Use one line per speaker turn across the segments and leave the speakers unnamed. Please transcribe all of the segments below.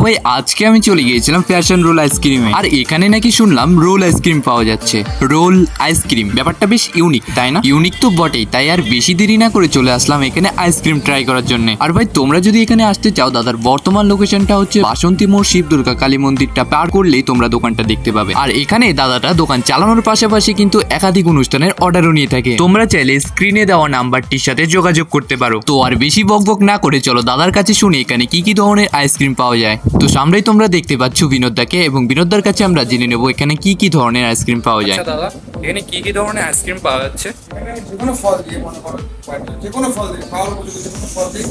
ভাই আজকে আমি চলে গিয়েছিলাম ফ্যাশন রোল আইসক্রিমে, আর এখানে নাকি শুনলাম রোল আইসক্রিম পাওয়া যাচ্ছে। রোল আইসক্রিম ব্যাপারটা বেশ ইউনিক, তাই না? ইউনিক তো বটেই, তাই আর বেশি দেরি না করে চলে আসলাম এখানে আইসক্রিম ট্রাই করার জন্য। আর ভাই তোমরা যদি এখানে আসতে চাও, দাদার বর্তমান লোকেশনটা হচ্ছে বাসন্তী মোড় শিব দুর্গা কালী মন্দিরটা পার করলেই তোমরা দোকানটা দেখতে পাবে। আর এখানে দাদাটা দোকান চালানোর পাশাপাশি কিন্তু একাধিক অনুষ্ঠানের অর্ডারও নিয়ে থাকে। তোমরা চাইলে স্ক্রিনে দেওয়া নাম্বারটির সাথে যোগাযোগ করতে পারো। তো আর বেশি বকবক না করে চলো দাদার কাছে শুনি এখানে কি কি ধরনের আইসক্রিম পাওয়া যায়। তো সামনেই তোমরা দেখতে পাচ্ছ বিনোদদাকে, এবং বিনোদদার কাছে আমরা জেনে নেবো এখানে কি কি ধরনের আইসক্রিম পাওয়া যায়।
দাদা এখানে কি কি ধরনের আইসক্রিম পাওয়া যাচ্ছে?
যেকোনো ফল দিয়ে মনে করো, যেকোনো ফল দিয়ে খাওয়ার উপযোগী যেকোনো ফল দিয়ে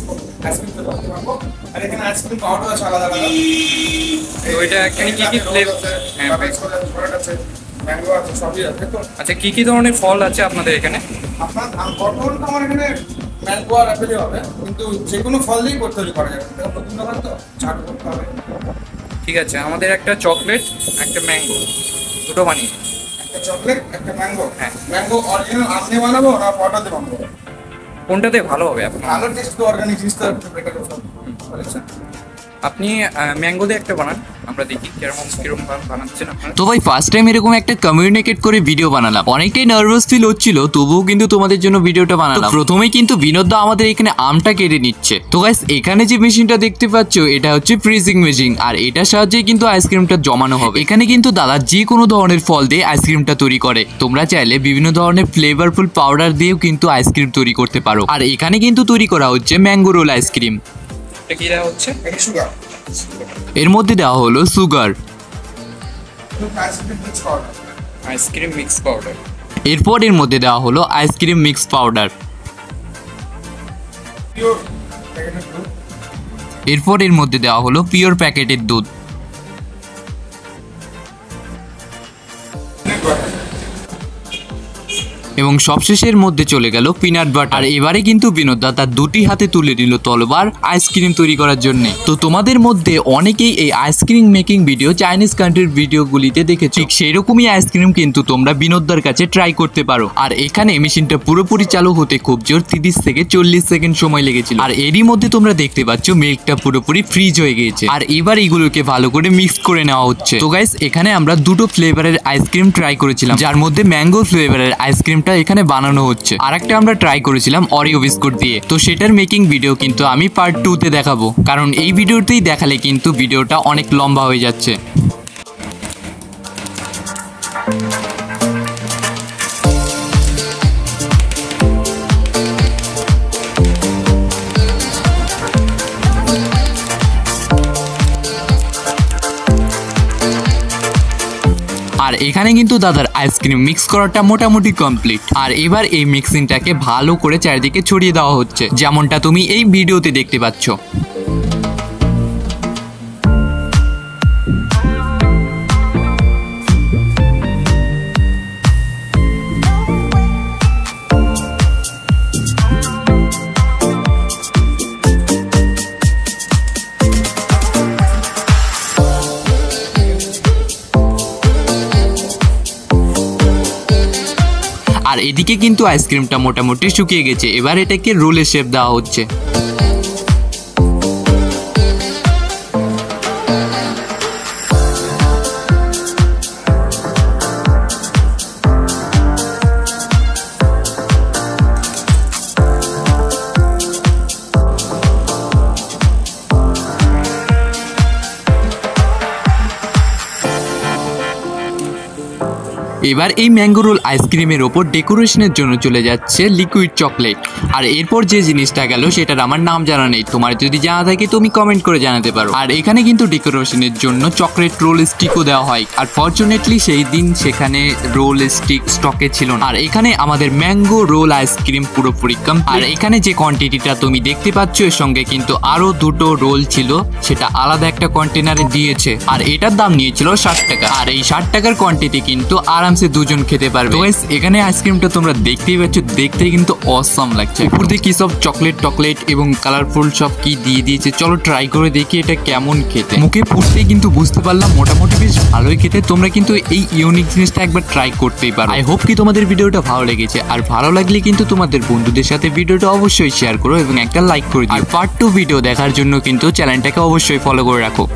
আইসক্রিম তৈরি করতে পারবো। আর এখানে আইসক্রিম পাউডার আছে আলাদা আলাদা।
তো এটা এখানে কি কি ফ্লেভার? হ্যাঁ
আছে, ম্যাঙ্গো আছে, সবই আছে। তো
আচ্ছা কি কি ধরনের ফল আছে আপনাদের এখানে?
আপনার বর্তমানে তো আমার এখানে ম্যাঙ্গো আর অ্যাপেলই হবে, কিন্তু যেকোনো ফল দিয়েই করতে তৈরি করা যাবে। নতুন দোকান তো ছাড় করতে হবে।
ঠিক আছে, আমাদের একটা চকলেট একটা ম্যাঙ্গো দুটো বানিয়ে।
একটা চকলেট একটা ম্যাঙ্গো।
হ্যাঁ।
ম্যাঙ্গো অরিজিনাল আমনে বানাবো না পাউডার দিয়ে বানাবো?
কোনটাতে ভালো হবে আপনার?
ভালো টেস্ট তো অর্গানিক জিনিস তো বেটার সব বলেছে।
আপনি ম্যাঙ্গো দিয়ে একটা বানান, আমরা দেখি কিরকম বানাচ্ছেন আপনারা।
তো ভাই ফার্স্ট টাইম এরকম একটা কমিউনিকেট করে ভিডিও বানালাম, অনেকটাই নার্ভাস ফিল হচ্ছিল, তবুও কিন্তু তোমাদের জন্য ভিডিওটা বানালাম। প্রথমেই কিন্তু বিনোদদা আমাদের এখানে আমটা কেটে নিচ্ছে। তো গাইস এখানে যে মেশিনটা দেখতে পাচ্ছ এটা হচ্ছে ফ্রিজিং মেশিন, আর এটার সাহায্যে কিন্তু আইসক্রিমটা জমানো হবে। এখানে কিন্তু দাদা যে কোনো ধরনের ফল দিয়ে আইসক্রিমটা তৈরি করে। তোমরা চাইলে বিভিন্ন ধরনের ফ্লেভারফুল পাউডার দিয়েও কিন্তু আইসক্রিম তৈরি করতে পারো। আর এখানে কিন্তু তৈরি করা হচ্ছে ম্যাঙ্গো রোল আইসক্রিম।
এটা কি দেওয়া হচ্ছে?
এটা সুগার।
এর মধ্যে দেওয়া হলো সুগার,
আইসক্রিম মিক্স পাউডার।
এরপর এর মধ্যে দেওয়া হলো আইসক্রিম মিক্স পাউডার, এরপর এর মধ্যে দেওয়া হলো পিওর প্যাকেটের দুধ, এবং সবশেষের মধ্যে চলে গেল পিনাট বাটার। আর এবারে কিন্তু বিনোদদা তার দুটি হাতে তুলে নিল তলবার আইসক্রিম তৈরি করার জন্য। তো তোমাদের মধ্যে অনেকেই এই আইসক্রিম মেকিং ভিডিও চাইনিজ কান্ট্রির ভিডিওগুলিতে দেখেছো, ঠিক সেই রকমই আইসক্রিম কিন্তু তোমরা বিনোদদার কাছে ট্রাই করতে পারো। আর এখানে মেশিনটা পুরোপুরি চালু হতে খুব জোর 30 থেকে 40 সেকেন্ড সময় লেগেছিল। আর এরই মধ্যে তোমরা দেখতে পাচ্ছ মিল্কটা পুরোপুরি ফ্রিজ হয়ে গিয়েছে। আর এবার এগুলোকে ভালো করে মিক্স করে নেওয়া হচ্ছে। তো গাইস এখানে আমরা দুটো ফ্লেভারের আইসক্রিম ট্রাই করেছিলাম, যার মধ্যে ম্যাঙ্গো ফ্লেভারের আইসক্রিম এখানে বানানো হচ্ছে। আর একটা আমরা ট্রাই করেছিলাম অরিও বিস্কুট দিয়ে। তো সেটার মেকিং ভিডিও কিন্তু আমি পার্ট 2 তে দেখাবো, কারণ এই ভিডিওতেই দেখালে কিন্তু ভিডিওটা অনেক লম্বা হয়ে যাচ্ছে। আর এখানে কিন্তু দাদার আইসক্রিম মিক্স করাটা মোটামুটি কমপ্লিট। আর এবার এই মিক্সিংটাকে ভালো করে চারিদিকে ছড়িয়ে দেওয়া হচ্ছে, যেমনটা তুমি এই ভিডিওতে দেখতে পাচ্ছ। আর এদিকে কিন্তু আইসক্রিমটা মোটামুটি শুকিয়ে গেছে, এবার এটাকে রোলের শেপ দেওয়া হচ্ছে। এবার এই ম্যাঙ্গো রোল আইসক্রিমের ওপর ডেকোরেশনের জন্য চলে যাচ্ছে লিকুইড চকলেট। আর এরপর যে জিনিসটা গেল সেটার আমার নাম জানা নেই, তোমার যদি জানা থাকে তুমি কমেন্ট করে জানাতে পারো। আর এখানে কিন্তু ডেকোরেশনের জন্য চকলেট রোল স্টিকও দেওয়া হয়, আর ফরচুনেটলি সেই দিন সেখানে রোল স্টিক স্টকে ছিল না। আর এখানে আমাদের ম্যাঙ্গো রোল আইসক্রিম পুরোপুরি কমপ্লিট। আর এখানে যে কোয়ান্টিটিটা তুমি দেখতে পাচ্ছ এর সঙ্গে কিন্তু আরো দুটো রোল ছিল, সেটা আলাদা একটা কন্টেনারে দিয়েছে। আর এটার দাম নিয়েছিল 60 টাকা। আর এই 60 টাকার কোয়ান্টিটি কিন্তু আরামসে দুজন খেতে পারবে। গাইস এখানে আইসক্রিমটা তোমরা দেখতেই পাচ্ছ, দেখতেই কিন্তু অসম লাগছে। উপর দিয়ে কি সব চকলেট এবং কালারফুল সব কি দিয়ে দিয়েছে। চলো ট্রাই করে দেখি এটা কেমন খেতে। মুখে ফুটতেই কিন্তু বুঝতে পারলাম মোটামুটি বেশ ভালোই খেতে। তোমরা কিন্তু এই ইউনিক জিনিসটা একবার ট্রাই করতেই পারো। আই হোপ কি তোমাদের ভিডিওটা ভালো লেগেছে, আর ভালো লাগলে কিন্তু তোমাদের বন্ধুদের সাথে ভিডিওটা অবশ্যই শেয়ার করো এবং একটা লাইক করে দিও। আর পার্ট 2 ভিডিও দেখার জন্য কিন্তু চ্যানেলটাকে অবশ্যই ফলো করে রাখো।